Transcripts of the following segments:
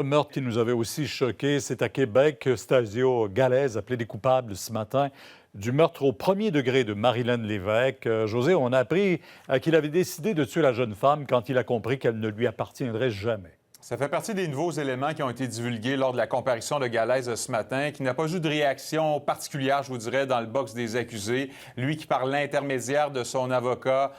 Un meurtre qui nous avait aussi choqué, c'est à Québec. Stasio Galaise a plaidé coupable ce matin du meurtre au premier degré de Marilyn Lévesque. José, on a appris qu'il avait décidé de tuer la jeune femme quand il a compris qu'elle ne lui appartiendrait jamais. Ça fait partie des nouveaux éléments qui ont été divulgués lors de la comparution de Galaise ce matin, qui n'a pas eu de réaction particulière, je vous dirais, dans le box des accusés. Lui qui, par l'intermédiaire de son avocat,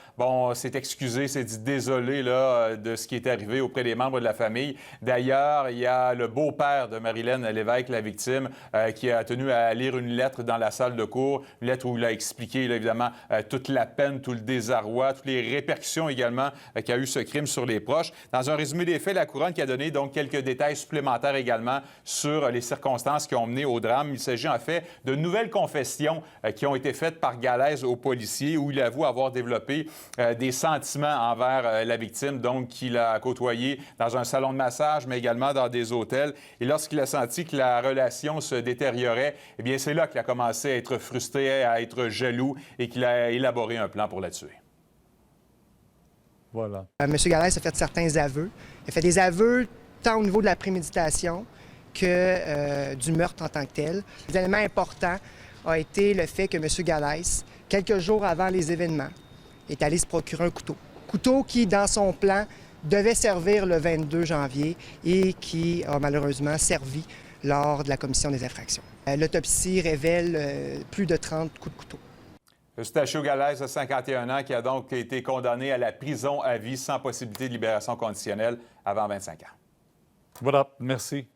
s'est excusé, s'est dit désolé là, de ce qui est arrivé auprès des membres de la famille. D'ailleurs, il y a le beau-père de Marilyn Lévesque, la victime, qui a tenu à lire une lettre dans la salle de cour, une lettre où il a expliqué, là, évidemment, toute la peine, tout le désarroi, toutes les répercussions également qu'a eu ce crime sur les proches. Dans un résumé des faits, la Couronne qui a donné donc quelques détails supplémentaires également sur les circonstances qui ont mené au drame. Il s'agit en fait de nouvelles confessions qui ont été faites par Galaise aux policiers où il avoue avoir développé des sentiments envers la victime, donc qu'il a côtoyé dans un salon de massage, mais également dans des hôtels. Et lorsqu'il a senti que la relation se détériorait, eh bien c'est là qu'il a commencé à être frustré, à être jaloux et qu'il a élaboré un plan pour la tuer. Voilà. M. Galaise a fait certains aveux. Il a fait des aveux tant au niveau de la préméditation que du meurtre en tant que tel. L'élément important a été le fait que M. Galaise, quelques jours avant les événements, est allé se procurer un couteau. Couteau qui, dans son plan, devait servir le 22 janvier et qui a malheureusement servi lors de la commission des infractions. L'autopsie révèle plus de 30 coups de couteau. Eustachio Galaise, de 51 ans, qui a donc été condamné à la prison à vie sans possibilité de libération conditionnelle avant 25 ans. Voilà, merci.